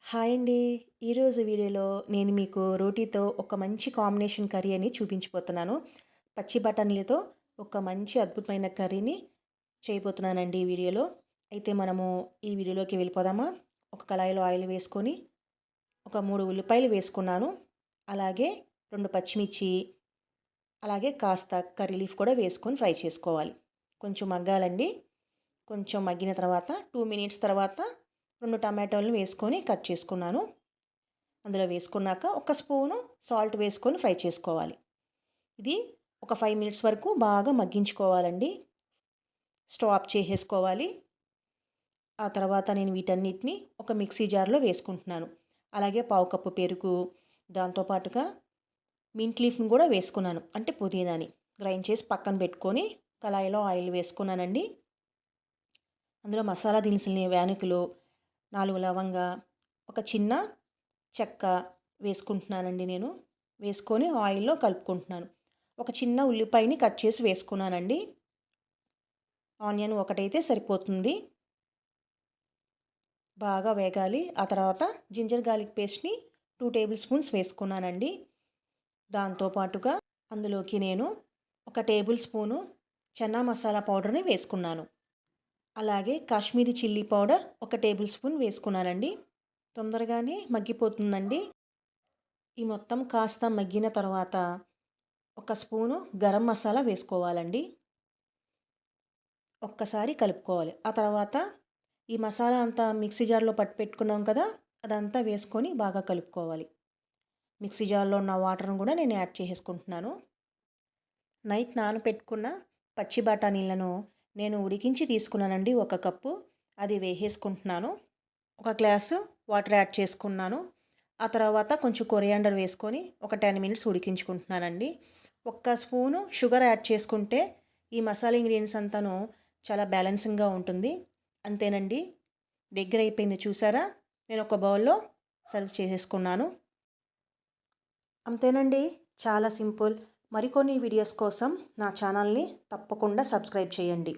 Hi అండి. ఈరోజు వీడియోలో నేను మీకు రోటీతో ఒక మంచి కాంబినేషన్ కర్రీ అని చూపించబోతున్నాను. పచ్చి బఠానీలతో ఒక మంచి అద్భుతమైన కర్రీని చేయబోతున్నానండి ఈ వీడియోలో. అయితే మనము ఈ వీడియోలోకి వెళ్ళిపోదామా? ఒక కళాయిలో ఆయిల్ వేసుకొని ఒక 3 ఉల్లిపాయలు వేసుకున్నాను. అలాగే 2 పచ్చిమిర్చి, అలాగే కాస్త కర్రీ లీఫ్ కూడా వేసుకొని ఫ్రై చేసుకోవాలి. కొంచెం మగ్గాలండి. కొంచెం మగ్గిన తర్వాత 2 మినిట్స్ తర్వాత 2 టమాటోలను వేసుకొని కట్ చేసుకున్నాను. అందులో వేసుకున్నాక ఒక స్పూను సాల్ట్ వేసుకొని ఫ్రై చేసుకోవాలి. ఇది ఒక 5 మినిట్స్ వరకు బాగా మగ్గించుకోవాలండి. స్టవ్ ఆఫ్ చేసేసుకోవాలి. ఆ తర్వాత నేను వీటన్నిటిని ఒక మిక్సీ జార్‌లో వేసుకుంటున్నాను. అలాగే పావు కప్పు పెరుగు, దాంతో పాటుగా మింట్ లీఫ్‌ని కూడా వేసుకున్నాను. అంటే పుదీనాని గ్రైండ్ చేసి పక్కన పెట్టుకొని కళాయిలో ఆయిల్ వేసుకున్నానండి. అందులో మసాలా దినుసుల్ని యాలకులు, 4 లవంగా, ఒక చిన్న చెక్క వేసుకుంటున్నానండి నేను. వేసుకొని ఆయిల్‌లో కలుపుకుంటున్నాను. ఒక చిన్న ఉల్లిపాయని కట్ చేసి వేసుకున్నానండి. ఆనియన్ ఒకటైతే సరిపోతుంది. బాగా వేగాలి. ఆ తర్వాత జింజర్ గార్లిక్ పేస్ట్‌ని 2 టేబుల్ స్పూన్స్ వేసుకున్నానండి. దాంతో పాటుగా అందులోకి నేను ఒక టేబుల్ స్పూను చన్నా మసాలా పౌడర్‌ని వేసుకున్నాను. అలాగే కాశ్మీరీ చిల్లీ పౌడర్ ఒక టేబుల్ స్పూన్ వేసుకున్నానండి. తొందరగానే మగ్గిపోతుందండి. ఈ మొత్తం కాస్త మగ్గిన తర్వాత ఒక స్పూను గరం మసాలా వేసుకోవాలండి. ఒక్కసారి కలుపుకోవాలి. ఆ తర్వాత ఈ మసాలా అంతా మిక్సీ జార్‌లో పట్టి పెట్టుకున్నాం కదా! అదంతా వేసుకొని బాగా కలుపుకోవాలి. మిక్సీ జార్‌లో ఉన్న వాటర్‌ని కూడా నేను యాడ్ చేసేసుకుంటున్నాను. నైట్ నానపెట్టుకున్న పచ్చి బఠానీలను నేను ఉడికించి తీసుకున్నానండి ఒక కప్పు. అది వేసేసుకుంటున్నాను. ఒక గ్లాసు వాటర్ యాడ్ చేసుకున్నాను. ఆ తర్వాత కొంచెం కొరియాండర్ వేసుకొని ఒక 10 మినిట్స్ ఉడికించుకుంటున్నానండి. ఒక్క స్పూను షుగర్ యాడ్ చేసుకుంటే ఈ మసాలా ఇంగ్రీడియంట్స్ అంతాను చాలా బ్యాలెన్సింగ్‌గా ఉంటుంది. అంతేనండి. దగ్గరైపోయింది చూసారా? నేను ఒక బౌల్‌లో సర్వ్ చేసేసుకున్నాను. అంతేనండి. చాలా సింపుల్. మరికొన్ని వీడియోస్ కోసం నా ఛానల్‌ని తప్పకుండా సబ్స్క్రైబ్ చేయండి.